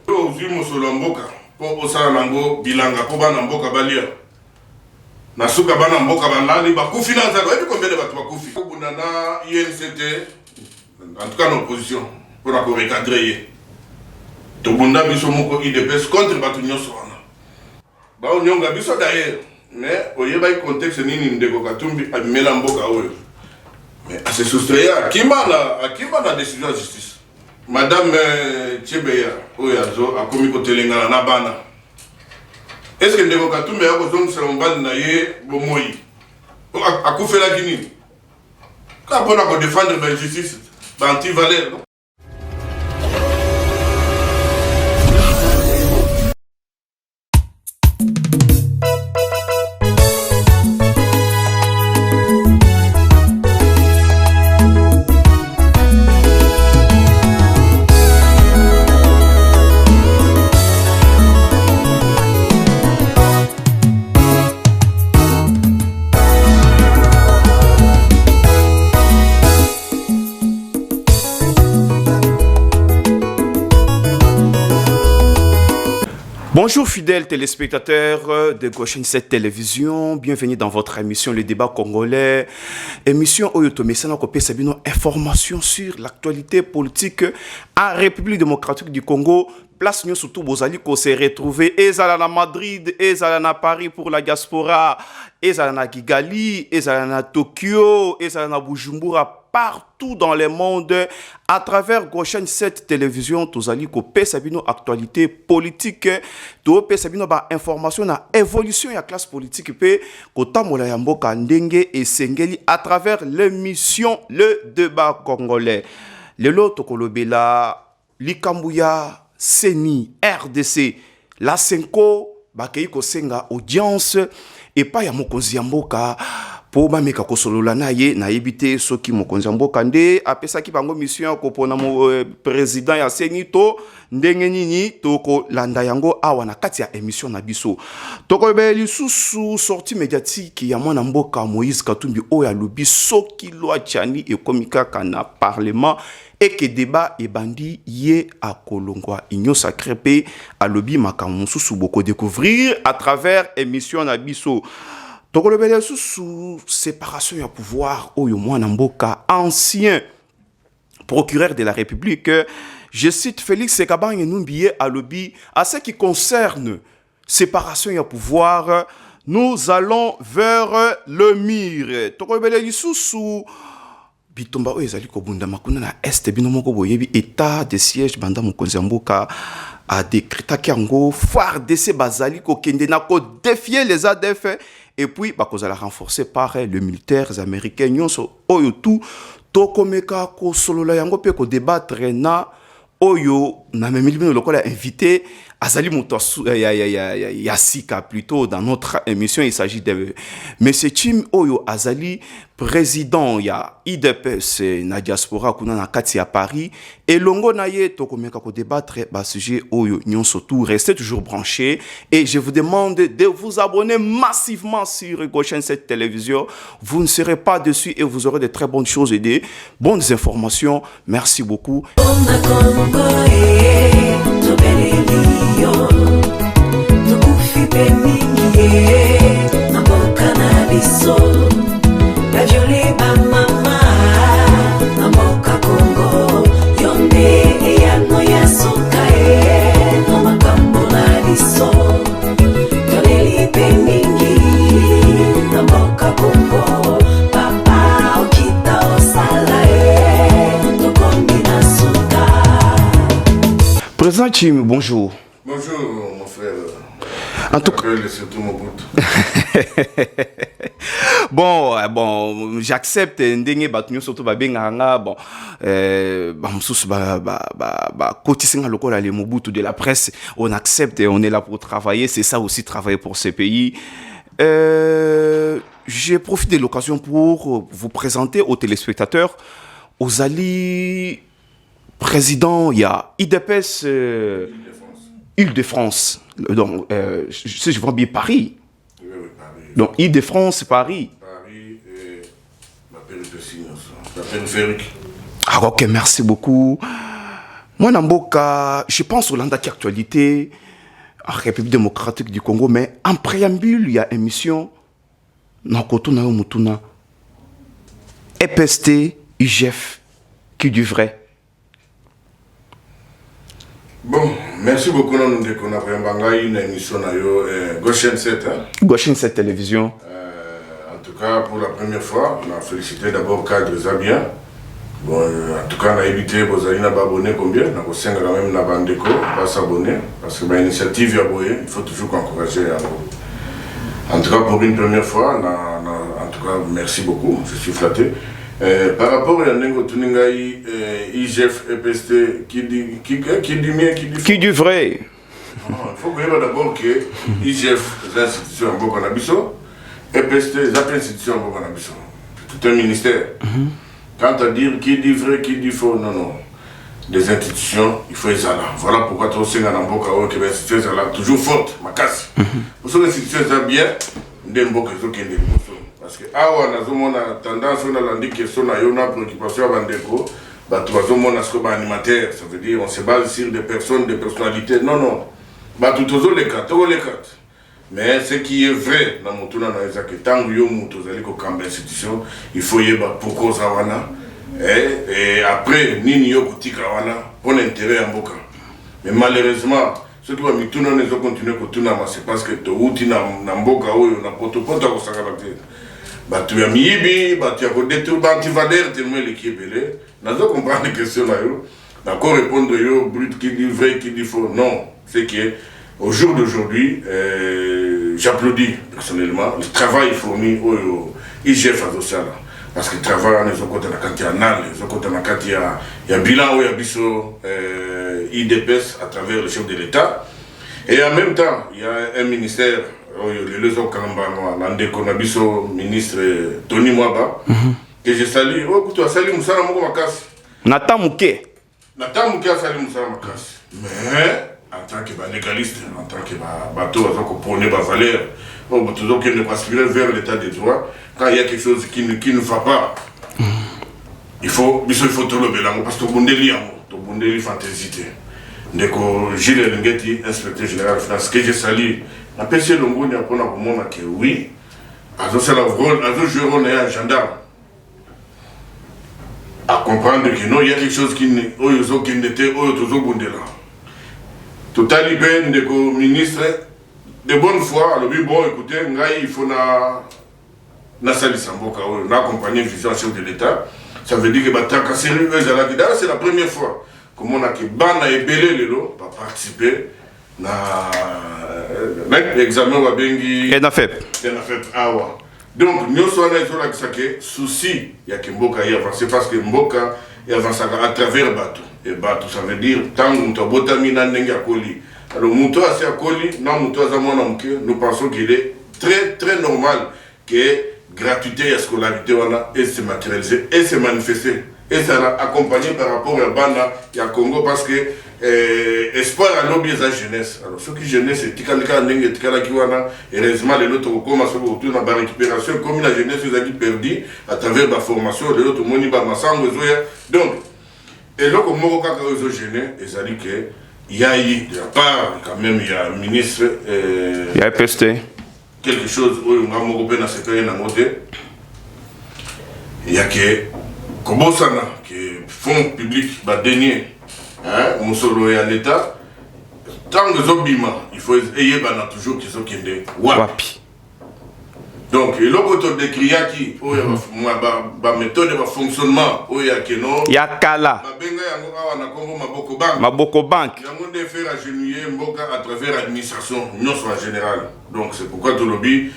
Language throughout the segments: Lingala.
ozwi mosolo ya mboka mpo osala nango bilanga mpo bana mboka balia na suka bana mboka balali bakufi na nzala oyebi combien de bato bakufi kobunda na INCT en tout cas na opposition mpona korecadre ye tobunda biso moko IDPS contre bato nyonso wana baonyonga biso d'ailleurs mais oyebaki contexte nini ndeko Katumbi abimela mboka oyo mais ase soustraire akima na décision ya justice madame Tchebeya oyo azo akomi kotelengana na bana est-ce que ndeko Katumbi akozongisela mobali na ye bomoi akufelaki nini ka mpona kodefendre bainjustice baantivalere. Bonjour fidèles téléspectateurs de Goshen 7 Télévision, bienvenue dans votre émission Le Débat Congolais. Émission Oyoto Sabino, information sur l'actualité politique en République démocratique du Congo. Place nous surtout Bozali qu'on s'est retrouvé ezala Madrid, ezala Paris pour la diaspora, ezala Kigali, ezala Tokyo, ezala Bujumbura, partout dans le monde à travers Goshen 7 Télévision. Tozali ko pesabino actualité politique, to pesabino ba information na évolution ya classe politique pe kotamola ya mboka ndenge esengeli à travers l'émission Le Débat Congolais. Lelo tokolobela likambuya Seni, RDC, la Senko, bakei kosenga audience, et pas ya mokonzi ya mboka, po ba meka kosolola na ye, na ebite soki mokonzi ya mboka nde, apesa ki bango mission kopona mo président ya Seni to, ndenge nini, toko landa yango awa na kati ya émission na biso. Toko beli susu sortie médiatique ya mwana mboka Moïse Katumbi oya lobi soki loi chani e komika kana parlement, et que débat et bandi yé à Kolongwa Igno Sacré P à lobby makamusu sous beaucoup découvrir à travers émission Nabiso. Tokolobele sous séparation ya pouvoir oyo mwana mboka ancien procureur de la République. Je cite Félix Sekabang Numbié à lobby à ce qui concerne séparation ya pouvoir. Nous allons vers le mur. Tokolobele sous bitomba oyo ezali kobunda makuna na este bino moko boyebi état de siège banda mokonzi ya mboka a décrétaki yango FARDC bazali kokende na ko défier les ADF et puis bakozala renforcé par les militaires américains nyonso oyo tout tokomeka ko solola yango pe ko débattre na oyo na memeli bino lokola invité Azali ya sika plutôt dans notre émission. Il s'agit de Monsieur Tim Oyo Azali, président ya IDPS na diaspora kuna na kati ya Paris et longo na ye tokomeka ko débattre ba sujet Oyo nyonso tout. Restez toujours branchés et je vous demande de vous abonner massivement sur Goshen 7 Télévision. Vous ne serez pas dessus et vous aurez de très bonnes choses et des bonnes informations. Merci beaucoup. Président Tim, bonjour. Bonjour mon frère. En tout cas, surtout mon bout. bon, j'accepte ndenge batunyo surtout ba benganga bon mususu ba kotisinga lokola le Mobutu de la presse, on accepte et on est là pour travailler, c'est ça aussi travailler pour ce pays. J'ai profité de l'occasion pour vous présenter aux téléspectateurs Ozali président, il y a IDPS Île-de-France. Donc, si je vois bien Paris. Oui, Paris. Donc, Île-de-France, Paris. Paris et la périphérique. Ah, ok, merci beaucoup. Moi, Namboka, je pense au Landa qui actualité en République démocratique du Congo, mais en préambule, il y a une émission Nakotuna Mutuna EPST, IGF, qui du vrai. Bon, merci beaucoup. Nous avons une émission Gauche 7. Gauche 7 télévision. En tout cas, pour la première fois, on a félicité d'abord Cadre Zabien. Bon, en tout cas, on a évité vos amis abonnés combien. On a 5 quand même Nabandeko, pas s'abonner. Parce que l'initiative il faut toujours encourager. En tout cas, pour une première fois, en tout cas, merci beaucoup, je suis flatté. Par rapport à Nengo Tuningaï, IGF, EPST, qui dit mieux, qui dit faux. Qui du vrai. Il faut que d'abord que IGF, les institutions en Bokanabiso, EPST, les institutions en Bokanabiso. C'est tout un ministère. Quant à dire qui dit vrai, qui dit faux, non, non. Des institutions, il faut les aller. Voilà pourquoi tu as un Mboka que les institutions sont toujours fortes, ma casse. Pour que les institutions sont bien, des Mboka sont qui parce que on a tendance à dire que son a préoccupation avant d'écho, animateur, ça veut dire on se base sur des personnes, des personnalités. Non, non. Tous les cas. Mais ce qui est vrai dans mon tour, c'est que tant que vous avez une institution, il faut y avoir pour cause et après, ni n'y a pour l'intérêt en Boka. Mais malheureusement, ceux qui vont continuer à tourner, c'est parce que tu as un Boka ou un protocole à s'arrêter. Tu as mis, tu as détruit, tu vas dire tellement l'équipe est là. Nous avons compris les questions là. D'accord, répondre au brut qui dit vrai, qui dit faux. Non, c'est que au jour d'aujourd'hui, j'applaudis personnellement le travail fourni au IGF social. Parce que le travail, ils ont côté quand il y a NAL, ils ont côté quand il y a bilan où il y a biso IDPS à travers le chef de l'État. Et en même temps, il y a un ministère. Le Lezo Kalamba, l'Andekonabiso, ministre Tony Mwaba, que je salue. Oh, tu as salué Moussala Makas. Nathan Mouké. Nathan Mouké a salué Moussala Makas. Mais, en tant que légaliste, en tant que bateau, en tant que prôné ma valeur, toujours qu'il ne passe plus vers l'état des droits, quand il y a quelque chose qui ne va pas, il faut tout le bélango, parce que tout le monde est fantaisité. Ndeko Gilles Lingeti, inspecteur général de France, que je salue. La PC Longo n'y a pas pour moi que oui, à jouer un gendarme. À comprendre que non, il y a quelque chose qui n'était pas toujours bon de là. Tout à l'heure, le ministre, de bonne foi, le bon, écoutez, il faut na sali samboka, on a accompagné le chef de l'État. Ça veut dire que c'est la première fois que mon Ban a ébélé le lot pour participer à l'examen wa bengi ENAFEP. Awa. Donc nous sommes là que souci il y a que Mboka y avancer parce que Mboka y avance à travers bateau et bateau ça veut dire tant que tu botami na ndenge akoli. Alors muto asi akoli na muto azamona mke nous pensons qu'il est très normal que gratuité et scolarité et se matérialiser et se manifester. Et ça a accompagné par rapport à Bana et à Congo parce que espoir à l'objet de la jeunesse. Alors, ce qui jeunesse, c'est Tikalika Nenge, Tikalakiwana, et heureusement, les autres commencent à retourner dans la récupération, comme la jeunesse vous a dit perdu à travers la formation, les autres moniba Massango, donc, et là, comme Moroka Karozo Jeune, ils ont dit qu'il y a eu, de la part, quand même, il y a un ministre. Il y a EPST. Quelque chose où on a Moroka dans ce pays, il y a que. Comment ça n'a que fonds publics va dernier mon solo est à l'état tant que zobima il faut ayer toujours qu'ils ont qu'indé wapi donc et l'autre de criaki où ma méthode de fonctionnement où il y a que non il y a kala benga yango awa na Congo Maboko Bank yango de faire agenouiller Mboka à travers l'administration non en général donc c'est pourquoi tout lobby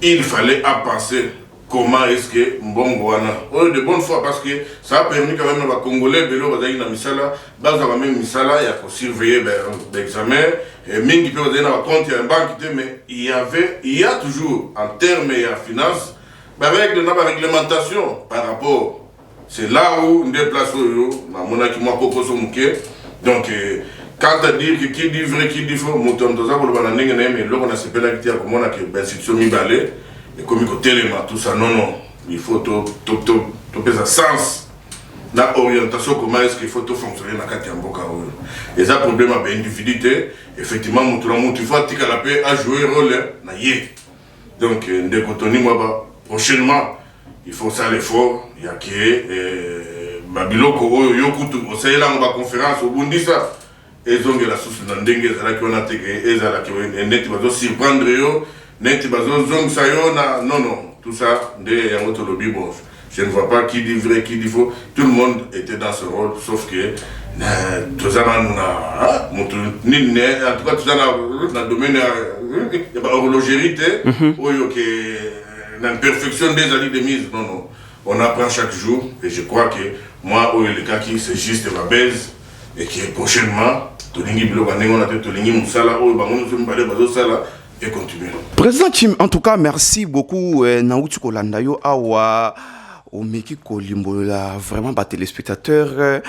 il fallait à penser comment est-ce que Mbongo wana de bonne foi parce que ça a permis quand même aux Congolais de leur na misala base à même misala il y a pour surveiller l'examen et mingi peut donner un compte en banque mais il y a toujours en termes et en finance avec de la réglementation par rapport c'est là où on déplace na mona qui moi pokoso muke donc quand à dire que qui dit vrai qui dit faux moto ndoza ko bana ndenge na mais loko na sepela kitia ko mona que institution mibale et comme il téléma tout ça non il faut tout ça sens na orientation comment est-ce qu'il faut tout fonctionner na kati ya mboka oyo. Et ça problème à individualité, effectivement mutu na mutu faut tika la paix à jouer rôle na yé. Donc ndeko Tony Mwaba prochainement il faut ça l'effort ya que babiloko oyo yokutu osayela ngba conférence au Bundisa ezongela susu na ndenge za ki ona teke ezala ki net bazo surprendre yo net bazo zong sayo na non tout ça nde yango to lobi bon. Je ne vois pas qui dit vrai, qui dit faux. Tout le monde était dans ce rôle, sauf que tout ça, en tout cas, tout ça, dans le domaine de l'horlogerie, l'imperfection des alliés de mise. Non, non. On apprend chaque jour, et je crois que moi, le cas qui c'est juste ma baise, et que prochainement, et continuer. Président Tim, en tout cas, merci beaucoup. Naouti Kolandayo Awa. Au Meki Kolimbola, vraiment, bah, téléspectateurs,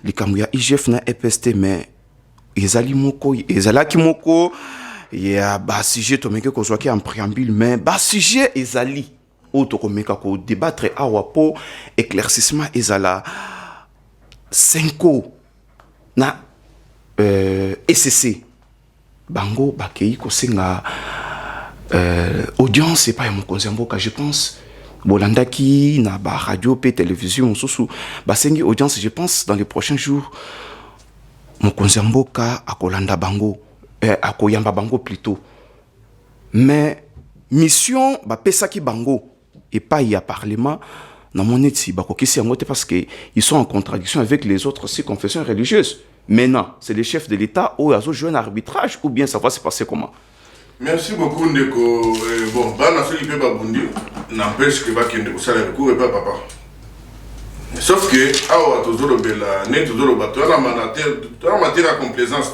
les Kamouya IGF na EPST, mais Ezali Moko, Ezalaki Moko, il y a bah, sujet, Tomeke Kozwaki en préambule, mais bah, sujet Ezali, autre Komeka ko débattre à Wapo, éclaircissement Ezala, 5 na SCC, Bango, Bakei, Kosenga, audience, c'est pas mon Konzamboka, je pense. Bolandaki, na ba radio, pe télévision, sous basengi audience, je pense, dans les prochains jours, mon Konzamboka, à Kolanda Bango, à Koyamba Bango plutôt. Mais, mission, ba Pesaki Bango, et pas y a parlement, dans mon éthique, parce qu'ils sont en contradiction avec les autres six confessions religieuses. Maintenant, c'est les chefs de l'État où ils ont joué un arbitrage, ou bien ça va se passer comment? Merci beaucoup, Ndeko. Bon, Bana Felipe Babundi n'empêche que Bakende ça le recours et pas papa. Sauf que, ah, toujours le bela, net toujours le bateau, la matière à complaisance,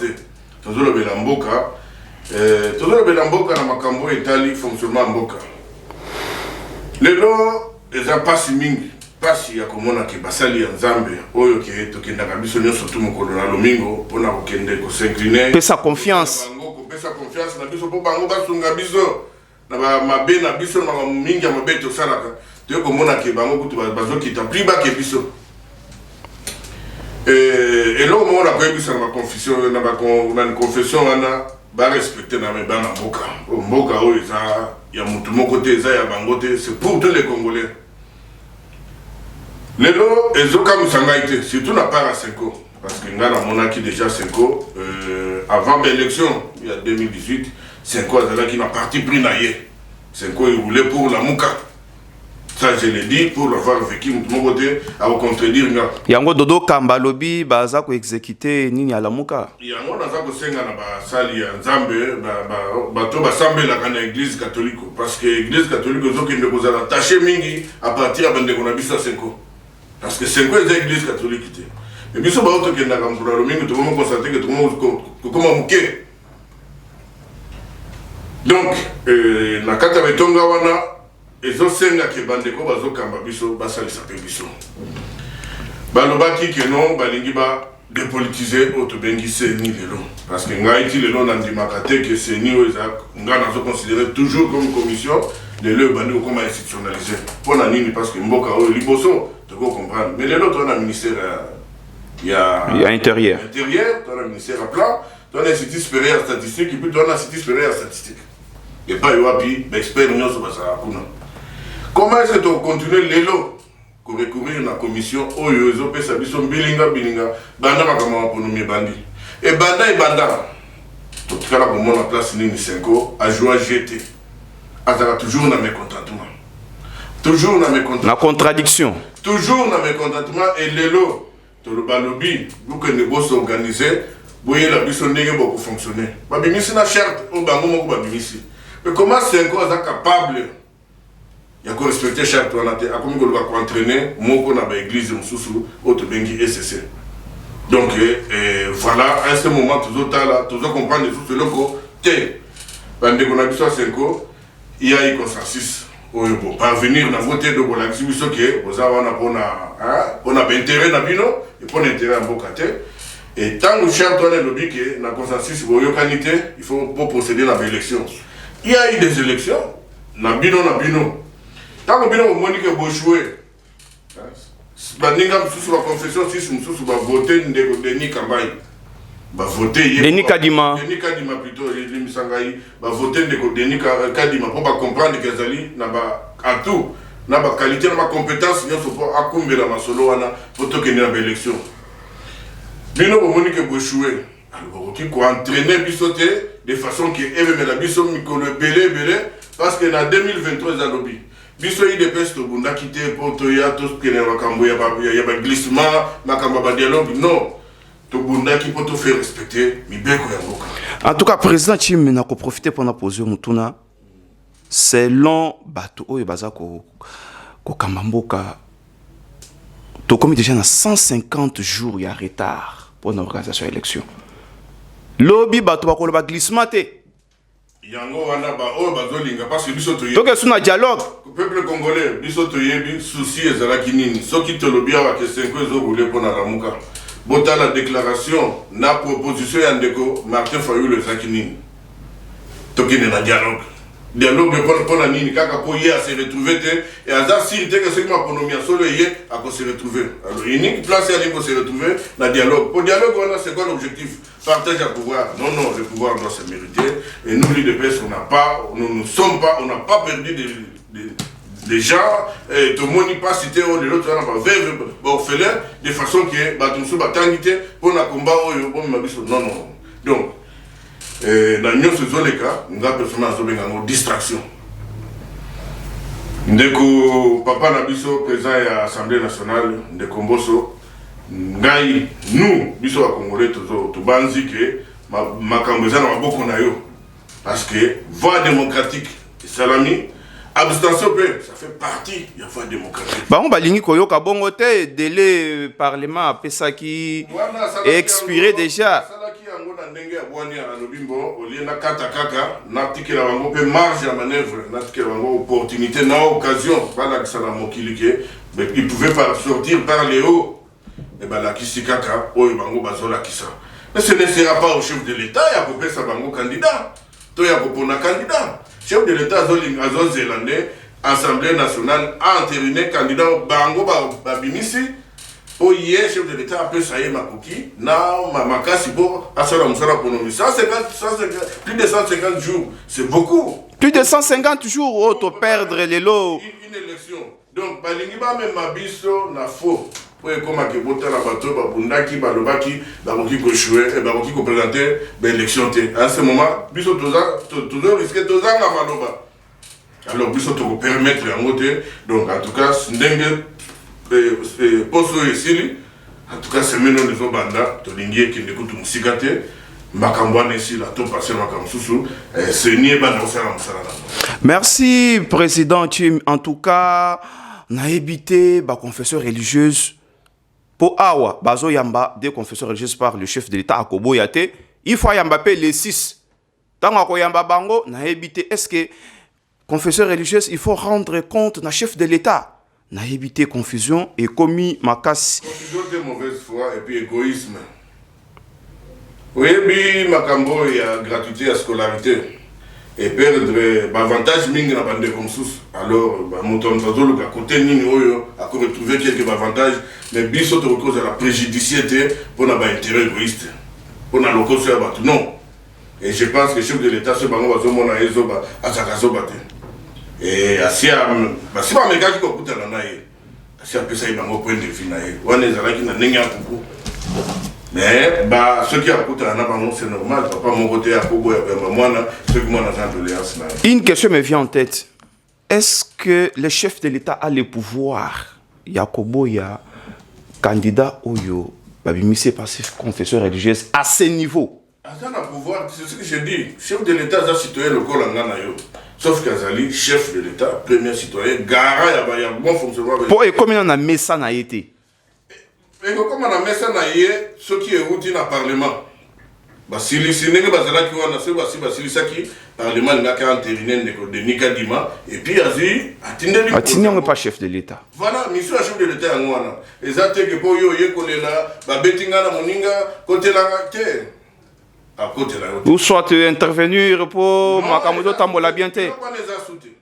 toujours le bela mboka, toujours le bela mboka na makambo Italie fonctionnement mboka. Les lois, les a pas si mingi, pas si ya komona ki basali ya Nzambe, oyo ke tokenda kabiso nyo surtout mokolo na lomingo, pona kokende ko s'incliner. Pe sa confiance. Sa confiance na biso po bango basunga biso na ba mabe na biso na mingi ya mabe to salaka to ko mona ke bango kutu bazo kita pri ba ke biso et là on a pas biso na confession na confession wana ba respecter na meba na mboka oyo za ya mutu moko te za ya bango te c'est pour tous les Congolais lelo ezoka musanga ite surtout na para 5 ans. Parce que nous avons déjà 5 ans, avant l'élection, il y a 2018, 5 ans qui n'a parti pris naïe. 5 ans, il voulait pour la Mouka. Ça, je l'ai dit, pour l'avoir vécu, de mon côté, à vous contredire. Yango Dodo Kambalobi, baza ko exécuter nini à la Mouka. Yango naza ko senga na ba sali ya Nzambe, bato basambe la église catholique. Parce que l'église catholique, ils ont qui ne vous a attaché mingi à partir de qu'on a vu ça 5 ans. Parce que 5 ans, c'est l'église catholique. Et puis, si vous avez un peu de temps, constater que tout le monde comment mouké. Donc, na kata betonga wana, ezo senga ke bandeko bazo kamba biso, basali sape biso. Balobaki ke non, balingi ba dépolitiser auto bengi seni lelo. Parce que ngai ti lelo nandimaka te ke seni oza nga nazo considérer toujours comme commission de le bandi comme institutionnalisé. Pour na nini parce que mboka o liboso, tu peux comprendre. Mais lelo to na ministère il y a intérieur. Intérieur, tu as le ministère à plan, tu as l'Institut supérieur statistique, et puis tu as l'Institut supérieur statistique. Et pas Yoapi, expert union sur ça. Comment est-ce que tu continues l'élo pour recourir à la commission Oyo, Pesabiso, Bilinga, Banda Makama pour nommer Bandi. Et Banda, tout cas, là, pour moi, la place Nini 5 ans, a joué à GT. Toujours dans mes contentements. Toujours dans mes contentements. La contradiction. Toujours dans mes contentements et l'élo. Le balobi, vous que nous sommes organisés, vous voyez la mission n'est pas pour fonctionner. Babimisi na charte au bango moko babimisi. Mais comment c'est encore capable? Il y a qu'on respecter charte on a été à comment on va entraîner moko na ba église mususu autre bengi SCC. Donc voilà, à ce moment toujours là, toujours comprendre tout ce loko té. Pendant qu'on a vu ça 5 ans, il y a eu consensus. Pour parvenir à voter de la exhibition qui est, on a intérêt à bino et pour intérêt à Bokate. Et tant que cher toi le but que la consensus pour yokanité, il faut procéder à l'élection. Il y a eu des élections, na bino. Tant que bino on dit que vous jouez, baninga mususu ba confession sisi mususu ba voter ndeko Denis Kambai ba voter Denis Kadima plutôt les misangai ba voter ndeko Denis Kadima pour ba comprendre que zali na ba atout na ba qualité na ba compétence nyonso pour akumbela masolo wana pour tokende na élection bino bomoni que bochouer alors qui ko entraîner bisoté de façon que eve la biso mikolo belé parce que na 2023 za lobby biso yi de peste bunda kité pour toya tout ce que na makambo ya ba glissement makambo ba dialogue non to bunda ki pour te faire respecter mibeko ya mboka. En tout cas président Chim na ko profiter pour na poser mutuna selon bato oyo baza ko kamamboka to comme déjà na 150 jours ya retard pour l'organisation de l'élection. Lobby bato bakolo ba glissement te. Yango wana ba o bazolinga parce que biso toye. Donc c'est un dialogue. Peuple congolais biso toyebi souci ezalaki nini soki to lobby awa que 5 ans zo rouler pour na ramuka. Bota la déclaration na proposition ya ndeko Martin Fayulu ezalaki nini. Tokine na dialogue. Dialogue pour la nini kaka po ye a se retrouver te et azar si te que ce qui m'a pronommé solo ye a ko se retrouver. Alors unique place ya ko se retrouver na dialogue. Pour dialogue on a c'est quoi l'objectif? Partage à pouvoir. Non, le pouvoir doit se mériter. Et nous, l'UDPS, nous ne sommes pas, on n'a pas perdu des gens, de moni pas cité, de l'autre, on n'a pas vécu, de façon que, nous sommes batangité, pour la combat, non. Donc, dans nous, ce sont les cas, nous avons besoin de distraction. Ndeko, papa Nabiso, président de l'Assemblée nationale, de Komboso, ngai nous biso ba congolais to banzi que makambo za na maboko na yo parce que voie démocratique salami abstention pe ça fait partie de la voie démocratique ba on balingi koyoka bongo te délai parlement apesaki expiré déjà salaki yango na ndenge ya bwani ya lobimbo olie na kata kaka na tikela bango pe marge à manœuvre na tikela bango opportunité na occasion bala kisala mokili ke mais ils pouvaient pas sortir par les hauts. Et bien la Kisikaka, Bango Bazola Kisa. Mais ce ne sera pas au chef de l'État, il y a pour ça Bango candidat. Il y a pour un candidat. Chef de l'État, Azol Zélandais, Assemblée nationale, a entériné candidat Bango Babimisi. Pour hier, chef de l'État, après ça y est, Makoki, na Makasi, pour Asala Moussala Ponomi. Plus de 150 jours, c'est beaucoup. Plus de 150 jours, auto perdre les lots. Une élection. Donc, Balingiba même Mabiso, na faux. Pour comme que bota la bateau babundaki balobaki bakoki ko jouer et bakoki ko présenter l'élection té à ce moment biso toujours risquer tozanga maloba alors biso to permettre en côté donc en tout cas ndenge poso esili en tout cas c'est maintenant les banda to lingie ki ndekutu musikate makambo na ici la to passer makambo susu c'est nie banda osala musala. Merci président Chim. En tout cas on a évité ba confesseur religieuse. Pour Awa, Bazo Yamba, des confesseurs religieuses par le chef de l'État à Kobo Yate, il faut Yamba payer les 6. Tant que Yamba Bango, n'a évité, est-ce que confesseurs religieux, il faut rendre compte na chef de l'État, n'a évité confusion et commis Makasi. Confusion de mauvaise foi et puis égoïsme. Oui, puis Makambo, il y a gratuité à scolarité. Et perdre avantage mingi na bande comme sous alors monton tazolo ka côté nini oyo a retrouver quelques avantages mais biso te cause la préjudiciété pour na ba intérêt égoïste pour na loko sur ba non et je pense que le chef de l'état ce bango bazo mona ezo ba atakazo bate et asia ba si ba meka ko kuta na ye asia pesa ibango point de vue na ye wana ezalaki na ndenge ya kuku. Mais bah, ce qui a coûté à Nabango, c'est normal. Papa, mon côté à Kobo, ceux qui m'ont tolérance. Une question me vient en tête. Est-ce que le chef de l'État a le pouvoir? Yakobo, il y a candidat Oyo, Babimissé par ses confesseurs religieux à ce niveau. Attends, le pouvoir, c'est ce que je dis. Chef de l'État, c'est un citoyen local en Ghana. Sauf qu'Azali, chef de l'État, premier citoyen, Gara, il y a bon fonctionnement. Pour et combien on a mis ça na été? Et comme on a mis ça na yé, ce qui est routine dans le Parlement. Basili, si n'est que Bazala qui va nasser, Basili Saki, Parlement n'a qu'à entériner de Nikadima, et puis Azi, Atini, on n'est pas chef de l'État. Voilà, mission à chef de l'État en Wana. Et ça, c'est que pour yo, Yekolela, Babetinga, la Moninga, côté la terre. Ou soit intervenir pour Makamoto Tambola bien. Pas les assouter.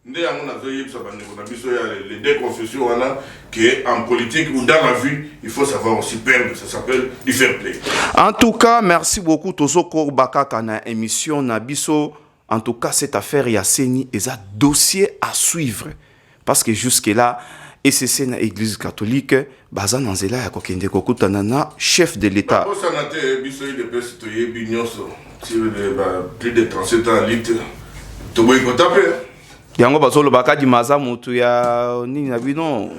Nde yango nazoyebisa bandeko na biso ya les deux confessions wana que en politique ou dans la vie il faut savoir aussi perdre, ça s'appelle du fair play. En tout cas, merci beaucoup Tozoko Bakaka na émission na biso. En tout cas, cette affaire Yasseni est un dossier à suivre parce que jusque là ECC na Église catholique baza nanzela ya kokende kokutana na chef de l'État. Pour ça naté biso de pesi to yebi nyonso sur plus de 37 ans litre to boy ko taper. Yango bazolo bakadi maza mutu ya nini na bino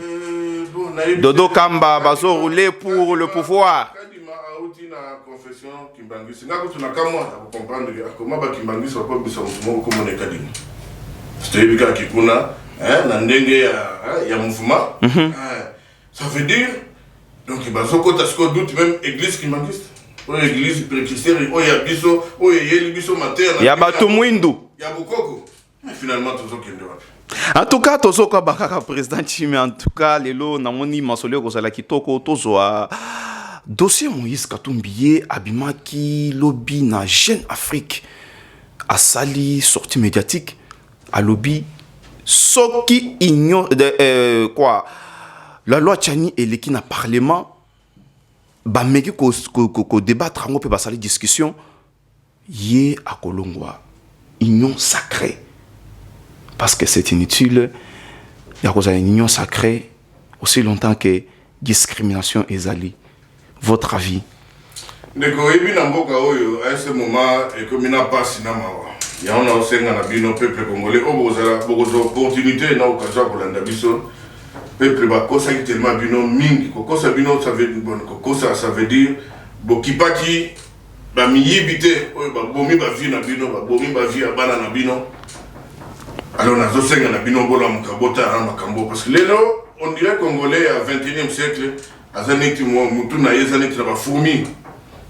Dodo Kamba bazo rouler pour le pouvoir. Kadima auti na confession Kimbangisi ngako tuna kamwa ta comprendre comment ba Kimbangisi wa ko biso mutu ko mone kadima. C'était bika kikuna na ndenge ya mouvement. Ça veut dire donc bazo ko tasko doute même église Kimbangisi. O église préchistère o ya biso o yeli biso mater ya batu mwindu ya bukoko. Mais finalement, tout ça qui est en tout cas, Tozoko Bakaka président Chime, en tout cas, lelo namoni masolo kozala kitoko tozoa dossier Moïse Katumbi abimaki lobby na Jeune Afrique a sali sortie médiatique à lobby soki ignore quoi la loi Tchani et l'équipe na parlement ba meki ko débattre ngo pe ba sali discussion yé à Kolongwa union sacrée. Parce que c'est inutile, il y a une union sacrée aussi longtemps que discrimination est allée. Votre avis? Ndeko ebi na mboka oyo à ce moment et comme il n'a pas sinama il y a on aussi na bino peuple congolais obozala beaucoup opportunité na occasion pour landa biso peuple ba kosa tellement bino mingi kosa bino ça veut bon kosa ça veut dire bokipaki ba miyibite oyo ba bomi ba vie na bino ba bomi ba vie abana na bino. Alors, on a aussi un bino bola mukabota à Makambo parce que lelo on dirait congolais à 21e siècle à zaneti mutu na yezaneti na ba fourmi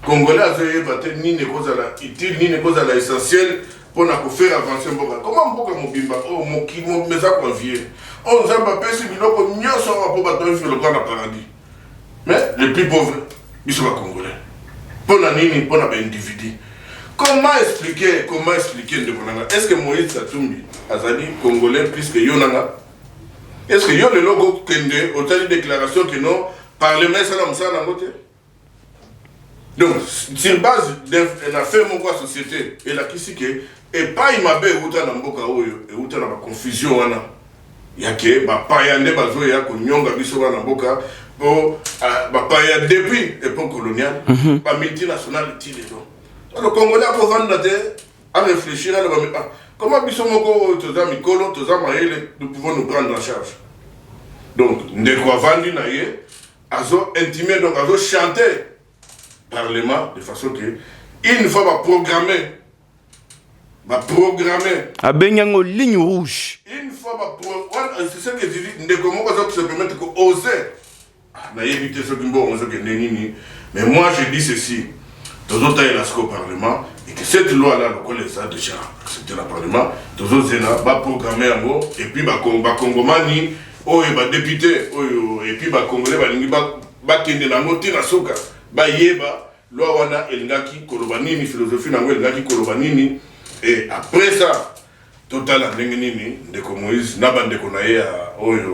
congolais a zé baté ni ne cause la utile ni ne cause la essentiel pour na ko faire avancer mboka comment mboka mobimba oh moki mo meza convier on zamba pesi biloko nyoso po bato fi le grand paradis mais les plus pauvres ils sont congolais pour la nini pour na ba individu. Comment expliquer de Konanga? Est-ce que Moïse Katumbi Azali congolais plus que Yonanga? Est-ce que Yon le logo Kende autant de déclaration que non parlement salam ça dans côté? Donc sur base d'une affaire mon société et la kisike et pas imabe uta na mboka oyo et uta na confusion wana yake ba payande bazo ya ko nyonga biso wana mboka po ba paya depuis époque coloniale ba multinationale tiledo. Le Congolais a vendre à réfléchir à la comment nous pouvons nous prendre en charge. Donc, nous avons vendu naïe, azo intimé donc azo chanter parlement de façon que une fois va programmer. A benyango ligne rouge. Une fois c'est ce que je dis, ne comment ça se permettre que oser. Naïe éviter ce qui bon, mais moi je dis ceci. Tous les temps au Parlement et que cette loi-là, le les a déjà accepté le Parlement, tous les temps, va programmer en haut et puis va Congomani, va député, et puis va Congolais, va kende na moti na soka, va yeba, loi wana elingaki kolobanini, philosophie na elingaki kolobanini, et après ça, total la nini, ndeko Moïse, nabande konaye à oyo,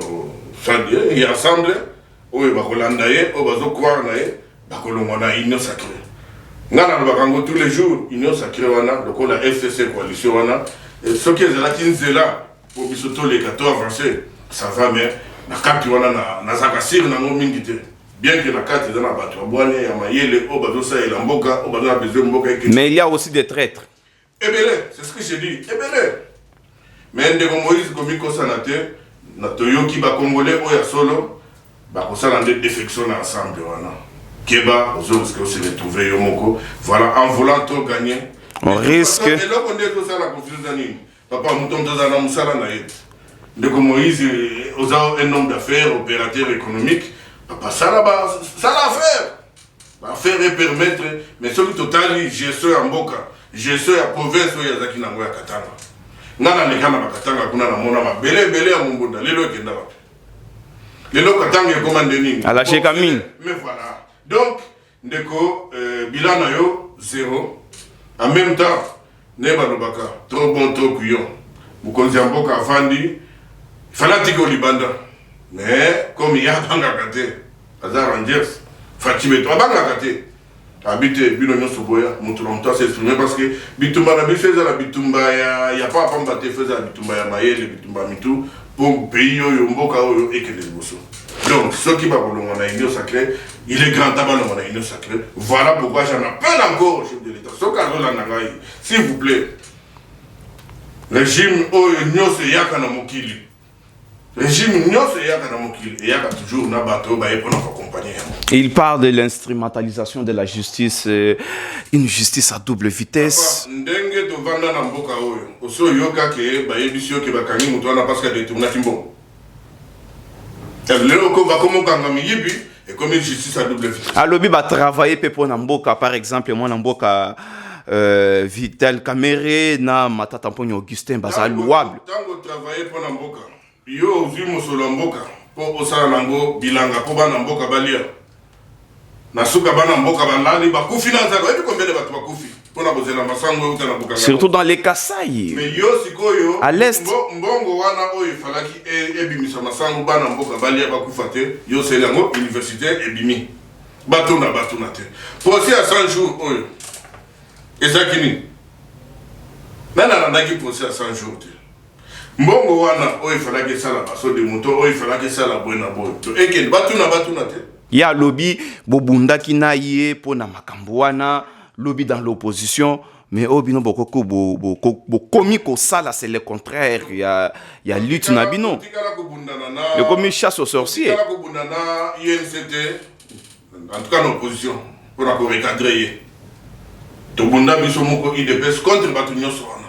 y ensemble, va kolanda ye, va zo croire na ye, va kolongona union sacrée. Ngana bakango tous les jours union sacrée wana donc la FCC coalition wana et ce qui est là qui est là pour bisoto les 14 avancés ça va mais na carte wana na zakasir na ngomingite bien que la carte dans la bateau boane ya mayele o bazo ça et la mboka o bazo besoin mboka mais il y a aussi des traîtres c'est ce que j'ai dit mais ndeko Moïse komiko sanate na toyoki ba congolais o ya solo ba ko sala des défections ensemble wana Keba, aux autres que se retrouver Yomoko. Voilà, en voulant tout gagner. On risque. Et là, on est tout ça la confusion d'année. Papa, nous sommes dans un moussala naït. De comme Moïse, aux un homme d'affaires, opérateur économique. Papa, ça là-bas, ça l'affaire. L'affaire est permettre, mais ce qui total, gestion en Boka, gestion à province, où il y a Zaki Nangoya Katanga. Nana Nekana Katanga, Kuna Mona, Belé, à Mumunda, les lois qui n'ont pas. Les lois Katanga, commandent Ning. À la Chekamine. Mais voilà. Donc, ndeko bilan na yo 0. En même temps, Neba Lobaka, trop bon, trop couillon. mokonzi ya mboka afandi fala tika olibanda mais comme ya abangaka te aza rangers facibeto abangaka te habite bino nyonso boya moto na moto asexprime parce que bitumba na biso eza na bitumba ya papamba te fo eza na bitumba ya mayele bitumba mitu mpo pays oyo mboka oyo ekende liboso. Donc soki bakolongwa na union sacrée il est grand tabalongwa na union sacrée. Voilà pourquoi j'en appelle encore au chef de l'état soki azolanda ngai s'il vous plaît régime oyo nyonso eyaka na mokili régime nyonso eyaka na mokili eyaka toujours na bato baye mpona koaccompagner yango. Il parle de l'instrumentalisation de la justice, une justice à double vitesse. Ndenge tovanda na mboka oyo oso yoka ke bayebisi yo ke bakangi moto wana parce que détournaki mbongo lelo ko bakomokanga miyibi et comme une justice à double vitesse. Alobi ba travailler pe pona mboka par exemple moi na mboka Vital Kamere na matata mponi Augustin baza louable. Tango travailler pona mboka yo ozwi mosolo ya mboka po osala nango bilanga po bana mboka balia na suka bana mboka balali bakufi na nzaka ebi combien de bato bakufi pona kozela masango euta na bokanga surtout dans les Kasaï mais yo sikoyo à l'est mbongo wana oyo falaki ebimisa masango bana mboka balia bakufa te yo seli yango universitaire ebimi bato na te procès à 100 jours oyo ezaki nini nani alandaki procès à 100 jours te mbongo wana oyo falaki esala baso de moto oyo falaki esala boye na boye to ekende batuna te ya lobi bobundaki na ye pona makambo wana lobi dans l'opposition mais obino bokoko bokomi kosala c'est le contraire ya lutte na bino le komi chasse aux sorciers kobundana INCT en tout cas l'opposition pona ko recadrer ye to bunda biso moko IDPS contre bato nyonso wana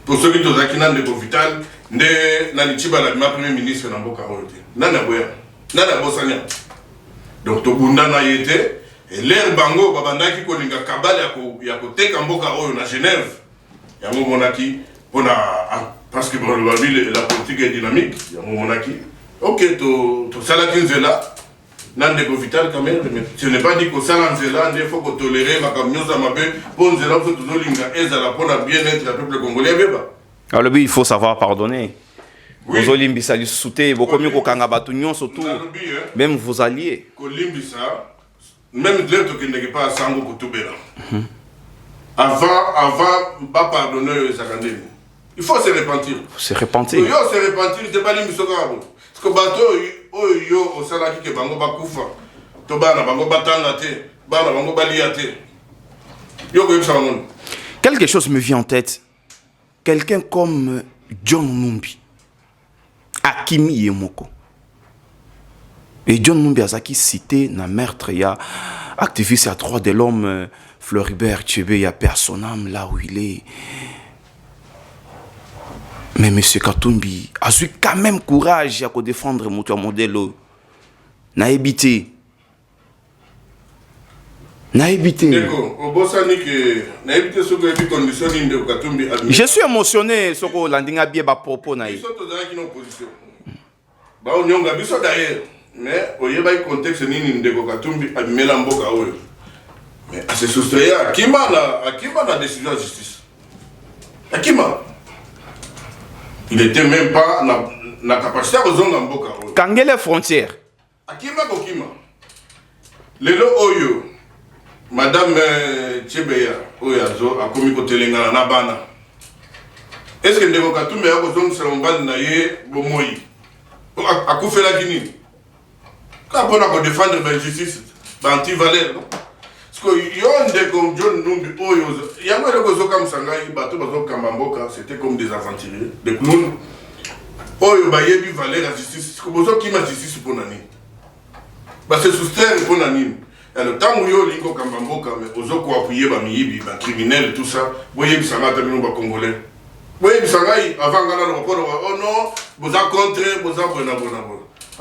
pour ceux qui tozaki na ndeko Vital nde nani Tshibala ma premier ministre na mboka oyo te nani aboya nani abosanya donc to bunda na yete et l'air bango babandaki kolinga kabale ya koteka mboka oyo na Genève yango monaki pona parce que la politique est dynamique yango monaki ok to salaki nzela na ndeko Vital Kamere mais ce n'est pas dit que ça nzela nde faut tolérer makambo nyonso mabe po nzela faut tozolinga ezala pona bien-être ya peuple congolais beba. Alors il faut savoir pardonner. Vous olimbisa lisuté bokomi kokanga bato nyonso tout même vos alliés. Kolimbisa même l'air to kendeke pas sango kutubela. Avant ba pardonner zakandeni. Il faut se repentir. Se repentir. Yo se repentir de balimbiso kabo. Parce que bato yo osalaki ke bango bakufa. To bana bango batanga te, bana bango balia te. Yo ko yebisa bango. Quelque chose me vient en tête. Quelqu'un comme John Numbi. Akimi Yemoko. Et John Numbi Azaki cité na meurtre ya activiste à droits de l'homme Floribert Tchebe ya personne là où il est. Mais M. Katumbi a eu quand même courage à défendre mon modèle. N'a évité. Je suis émotionné sur que l'andinga bien ba propos na. Ba onyonga biso d'ailleurs mais oyeba contexte nini ndeko Katumbi abimela mboka oyo. Mais à se soustraire akima na décision de justice. Akima il était même pas na capacité à kozonga mboka oyo. Kangele frontière. Akima kokima. Lelo oyo Madame Tchebeya oyazo akomi kotelenga na bana. Est-ce que ndeko Katumbi ya kozongisa mobali na ye bomoi? Akufela kini? Ka pona ko défendre la justice, ba anti-valeur. Parce que yo ndeko John Numbi oyo yango eloko zoka musangai bato bazoka mboka, c'était comme des aventuriers, des clowns. Oyo ba yebi valeur la justice, ko bozo kima justice pona nini? Ba se soustraire pona nini? Alors, tant que vous avez dit que vous avez appuyé les criminels, tout ça, vous avez dit que vous avez dit Congolais. Vous avez dit que avant que vous oh non, vous avez contre, vous avez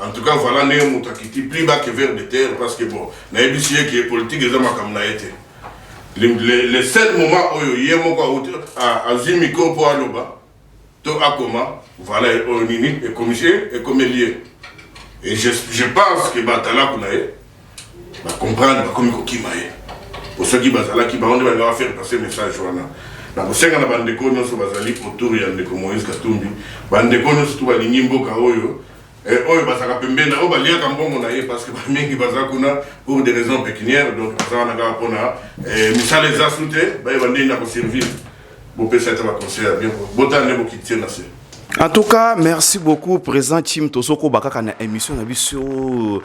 en tout cas, voilà, nous avons plus bas que vers de terre, parce que bon, nous avons dit que la politique est comme ça. Le seul moment où il y a un Zimiko pour Aloba, tout à comment, voilà, on est commissaire et comme lié. Et je pense que Batala Kounae, va comprendre comme Kokimae. pour ceux qui bazala qui on va faire passer message wana na kosenga na bandeko nyonso bazali autour ya ndeko Moïse Katumbi bandeko nyonso tu balingi mboka oyo oyo bazaka pembeni oyo baliaka mbongo na ye parce que bamingi baza kuna pour des raisons pécuniaires donc bazala na kaka mpona misala eza su te bayeba ndenge na koservir bopesa ete baconseil bien botane bokitie na se. En tout cas, merci beaucoup, président Tim Tosoko Bakaka na émission sur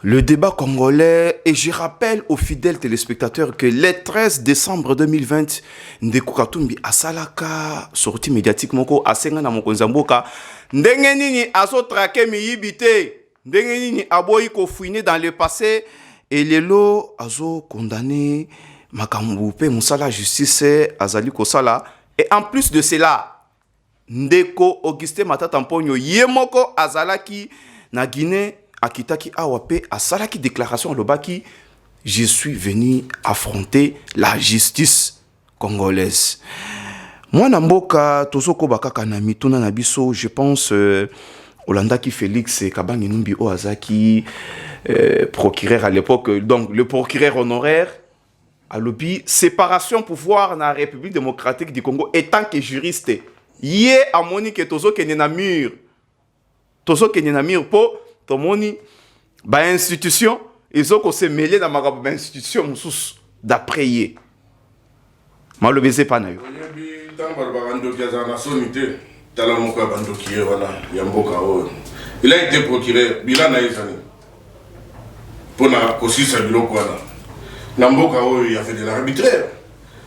le débat congolais. Et je rappelle aux fidèles téléspectateurs que le 13 décembre 2020, Ndeko Katumbi Asalaka, sorti médiatique moko asenga na mokonzamboka, ndenge nini aso traqué miyibite, ndenge nini aboyi ko fouiner dans le passé, et lelo azo condamné makambu pe musala justice azali kosala. Et en plus de cela, Ndeko Augustin Matata Mponyo yemoko azalaki na Guinée akitaki awape asalaki déclaration lobaki je suis venu affronter la justice congolaise. Moi na mboka tozoko bakaka na mituna na biso je pense Olandaki Félix Kabange Numbi Oazaki procureur à l'époque donc le procureur honoraire à l'obi séparation pouvoir na République démocratique du Congo étant que juriste yé amoni ke tozo kene na mur po tomoni ba institution ils ont se mêler dans ma institution mususu d'après yé malo beze pa na yo il a été procureur bilan na ezani pona kosisa biloko wana na mboka oyo il y avait de l'arbitraire.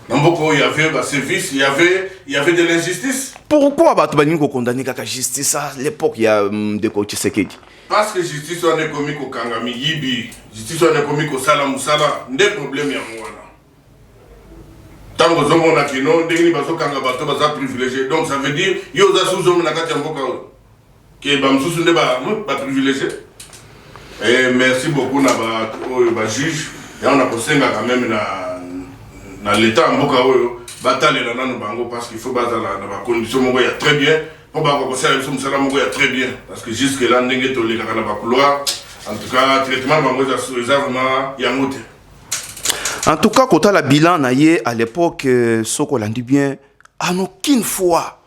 Dans beaucoup il y avait des services, il y avait de l'injustice. Pourquoi Batoubanin ko condamné kaka justice à l'époque il y a de coach Sekedi? Parce que justice on est commis au Kangami Yibi, justice on est commis au Salam Moussala, des problèmes ya mwana. Tant que zomo na kino, deni baso kanga bato baza privilégié. Donc ça veut dire yo za sous zomo na kati mboka o. Ke ba msusu nde ba privilégié. Et merci beaucoup na ba juge. Et on a kosenga quand même na l'état mboka oyo batalela nanu bango parce qu'il faut bazala na ba conditions moko ya très bien pour ba ko sala so musala moko ya très bien parce que jusque là ndenge to leka na ba couloir en tout cas traitement bango za vraiment ya ngote. En tout cas kota la bilan na ye à l'époque soko landi bien en aucune fois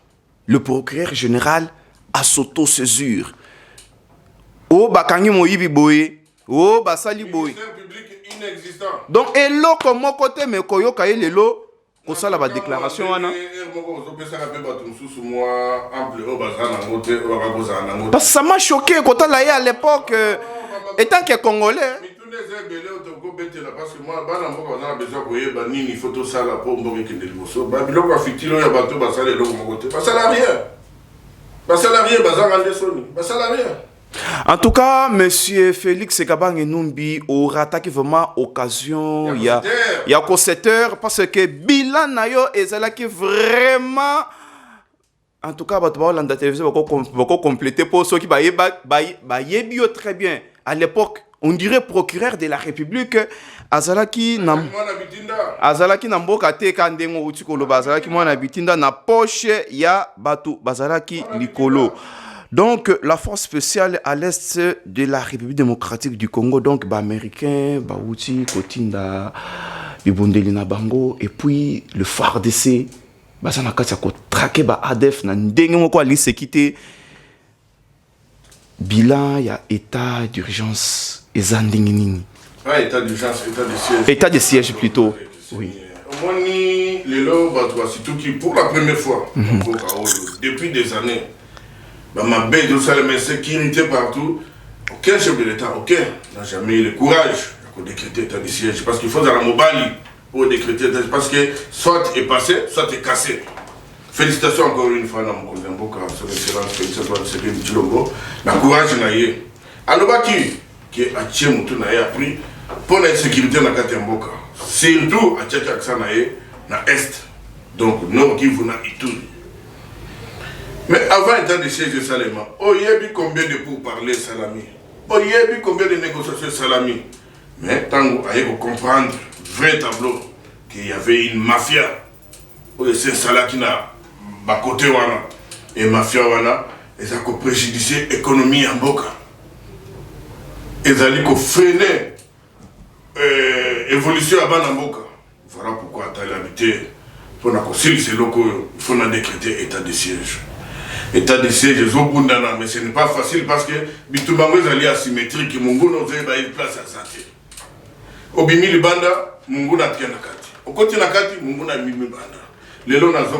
le procureur général a s'auto-saisir o bakangi moyibi boye o basali boye inexistant. Donc, et l'eau comme mon côté, mais quand il y a l'eau, pour ça, la déclaration. Parce que ça m'a choqué quand on l'a eu à l'époque, étant que Congolais. Parce que moi, j'ai besoin de photo ça là pour me En tout cas, monsieur Félix Kabange Numbi aura attaqué vraiment occasion. Il y a 7 heures parce que bilan nayo ezalaki vraiment. En tout cas, la télévision va compléter pour ceux qui yebi très bien. À l'époque, on dirait procureur de la République. Azalaki namboka te kandengo utikolo bazalaki mwana bitinda na poche ya batu bazalaki likolo. Donc, la force spéciale à l'est de la République démocratique du Congo, donc, américain, Baouti, Kotinda, Bibondelina Bango, et puis le FARDC, Basanakati a traqué ADF, Nandengoko Ali Sekite. Bilan, il y a état d'urgence, et Zandingini. Ah, état d'urgence, état de siège. État de siège plutôt. Oui. Pour la première fois, depuis des années, ma belle de sécurité partout, aucun chef de l'État, aucun n'a jamais eu le courage de décréter état de siège. Parce qu'il faut dans la mobile pour décréter état de siège. Parce que soit est passé, soit est cassé. Félicitations encore une fois, dans mon son excellence, félicitations à Sébé Mchilombo. La courage n'a eu. Alors, qui est à Tchémoutou n'a appris pour la sécurité dans Katemboka. Surtout à Tchétchaksa n'a eu, na Est. Donc, Nord Kivu n'a Ituri. Mais avant l'état de siège de Salema, il y a eu combien de pourparlers Salami? Il y a eu combien de négociations Salami? Mais tant qu'on comprendre vrai tableau qu'il y avait une mafia, c'est Salah qui n'a pas côté wana et mafia wana, ils ont préjudicié l'économie en Boka. Ils ont freiner l'évolution à Banamboka. Voilà pourquoi à l'habité, pour la concile, c'est locaux, il faut décréter état de siège. État de siège, mais ce n'est pas facile parce que Bitubango est asymétrique, Mungu n'a pas une place à santé. Obimi Libanda, Mungu n'a rien à kati. Au côté de la kati, Mungu n'a mis Banda. Les lots n'a pas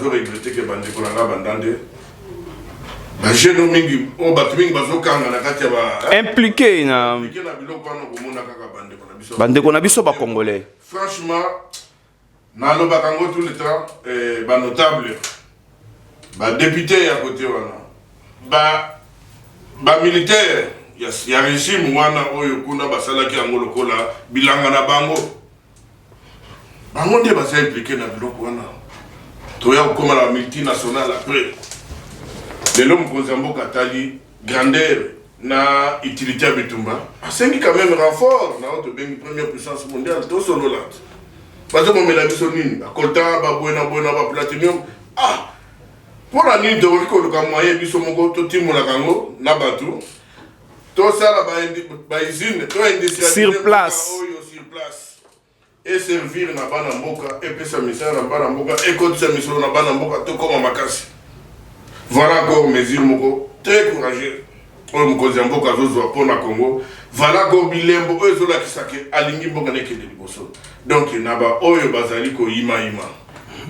regretté que Bande Kolanga Bandande. Impliqué na bandeko na biso ba congolais. Franchement, na lo bakango tout le temps ba notable, ba député à côté wana, ba militaire ya régime wana oyo kuna basala ki angolo kola bilanga na bango. Bango nde ba impliqué na biloko wana. Toya comme la multinationale après. Les hommes qui Katali, grandeur, na utilité à Bitumba, c'est quand même renfort, na autre première puissance mondiale, tout solo là. Parce que mon mélanisonine, à coltan, babuena, platinum, ah, pour la nuit de Rico, le camoyen, bisomogo, tout le monde na batu, tout ça là, usine, tout sur place. Sur place. Et servir na banamboka, et puis sa mission na banamboka, et quand sa mission na banamboka, tout comme en makasi. Voilà encore mesure très courageux. Pour le Congo. Voilà encore bilembo ezola kisake alingi mboka neke de liboso. Donc naba oyo bazali ko ima.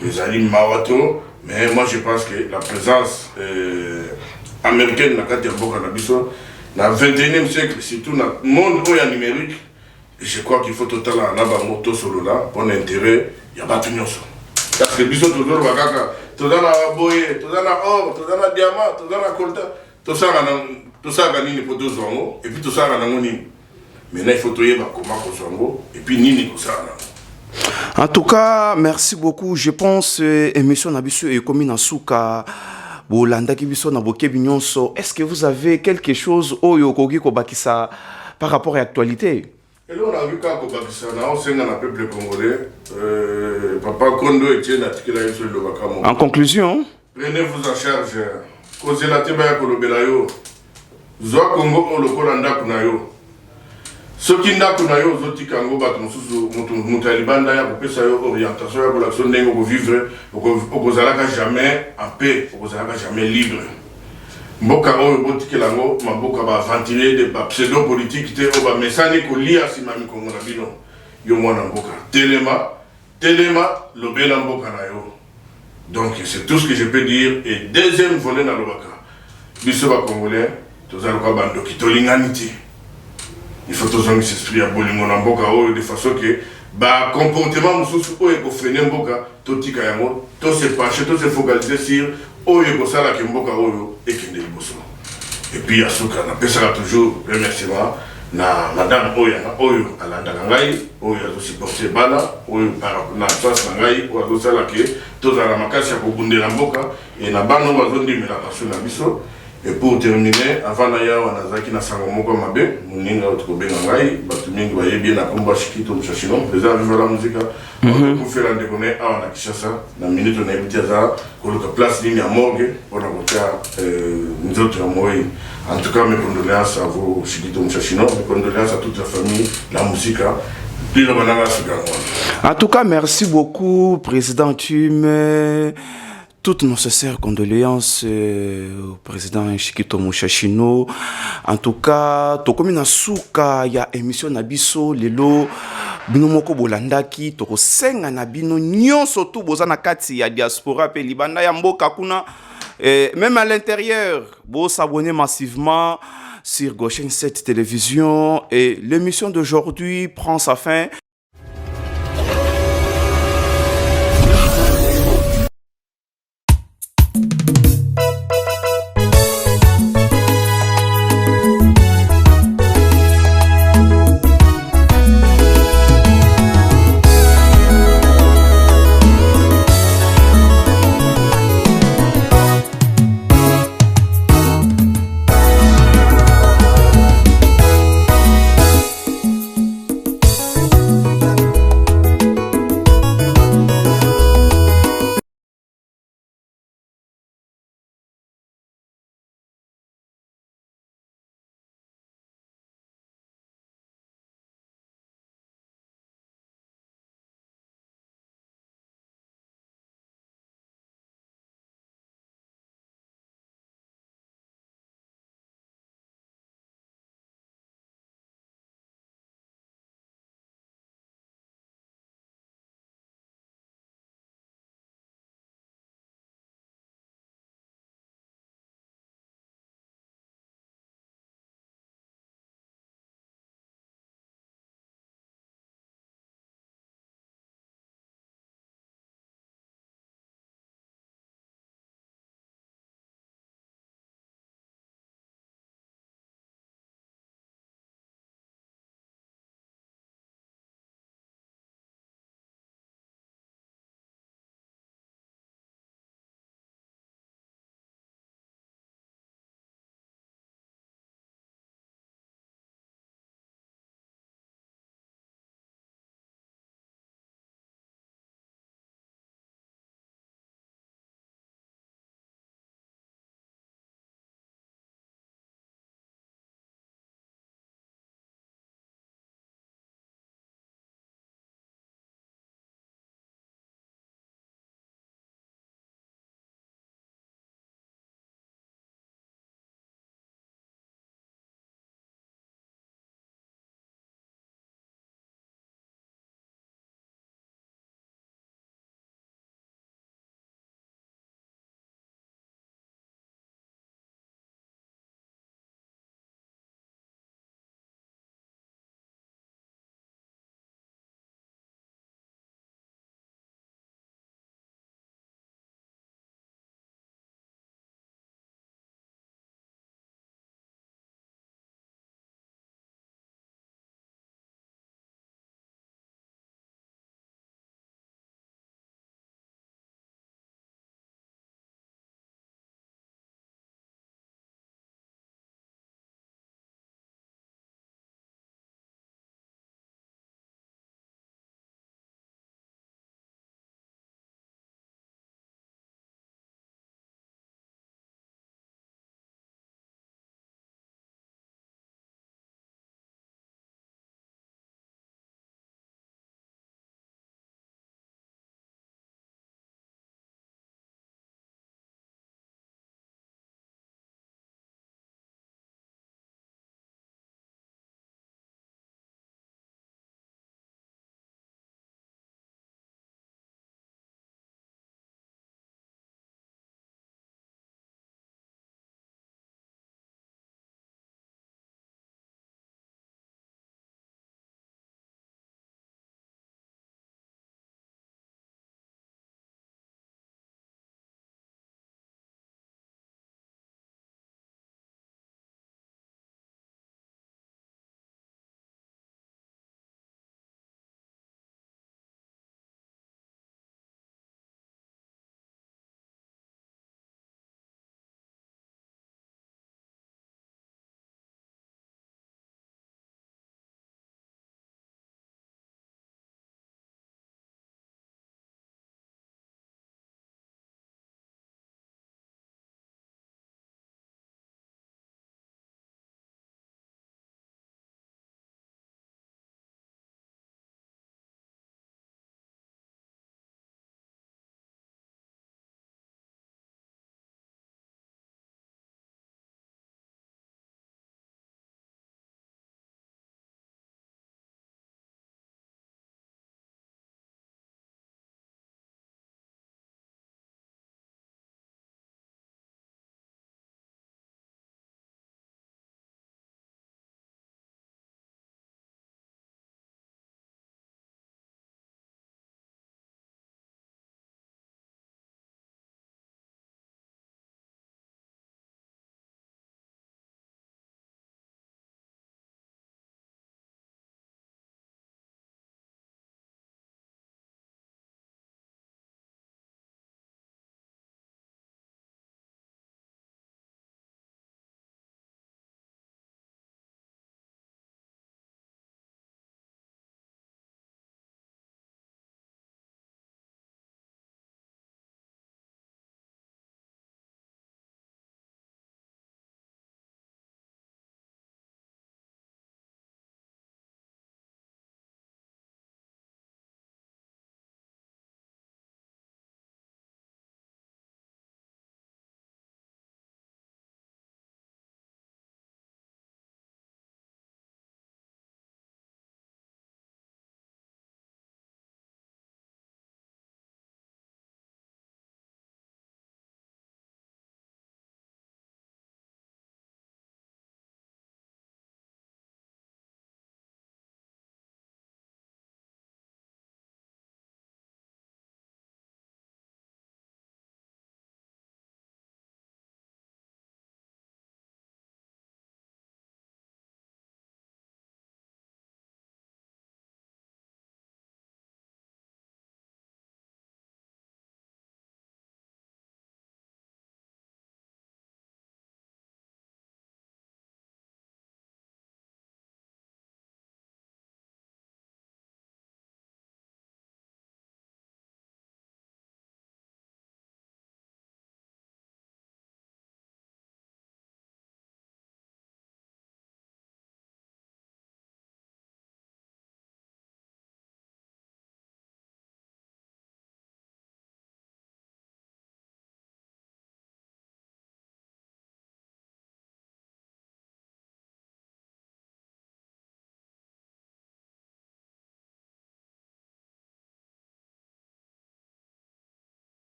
Bazali mawato, mais moi je pense que la présence américaine na kati ya mboka na biso na 21e siècle surtout na monde oyo numérique, je crois qu'il faut totalement naba moto solo là pour l'intérêt ya batu nyonso. Parce que biso toujours bakaka tozana boye, tozana or, tozana diamant, tozana coltan, tout ça nini pour deux ans, et puis tout ça nini. Maintenant il faut toyer comment kosango, et puis nini tout ça. En tout cas, merci beaucoup. Je pense émission Nabiso et comme Nasuka Bolanda Kibiso Naboke Binyonso. Est-ce que vous avez quelque chose au Yokogi Kobakisa par rapport à l'actualité? Et là, on a vu qu'à Kobakisa, on s'est dans le peuple congolais. Papa Kondo Etienne a tiré sur le Bakamo. En conclusion, prenez-vous en charge. Causez la teba Kolobelayo. Zoa Congo, on le Kolanda Kunayo. Ce qui n'a Kunayo, Zoti Kango, Batumusu, Moutalibanda, ya pour ça, orientation, pour l'action d'un go vivre, au Kozalaka jamais en paix, au Kozalaka jamais libre. Mboka oyo botiki lango maboka ba ventiler de pseudo politique te oba mesani ko lia simami kongo na bino yo mwana mboka telema lobela mboka na yo. Donc c'est tout ce que je peux dire. Et deuxième volet na lobaka biso ba congolais tozala ko bando kitolinganiti, il faut tozongi esprit ya bolingo na mboka oyo de façon que ba comportement mususu oyo ko freiner mboka totika yango to se pencher to se focaliser sur oyo kosala ke mboka oyo ekende liboso. Et puis asuka na pesaka toujours remerciement na madame oyo alandaka ngai oyo azosupporter bana oyo na place na ngai oyo azosala ke tozala makasi ya kobundela mboka et na bana oyo bazondimela nation na biso. Et pour terminer, avant d'ailleurs, on a dit na sango moko mabe, muninga otukobenga ngai, batu mingi bayebi na komba Shikito Mushashino, président de la musique, on fait la déconner à na Kinshasa, na minute on a évité ça, koloka place ligne à morgue, on a voté nous autres moi. En tout cas, mes condoléances à vous Shikito Mushashino, mes condoléances à toute la famille, la musique. En tout cas, merci beaucoup, président Tume. Toutes nos sincères condoléances au président Shikito Mushashino. En tout cas, tokomi na suka ya émission Nabiso lelo bino moko bolandaki toko senga na bino nyonso tu boza na kati ya diaspora pe libanda ya mboka kuna même à l'intérieur bo s'abonner massivement sur Goshen 7 Télévision et l'émission d'aujourd'hui prend sa fin.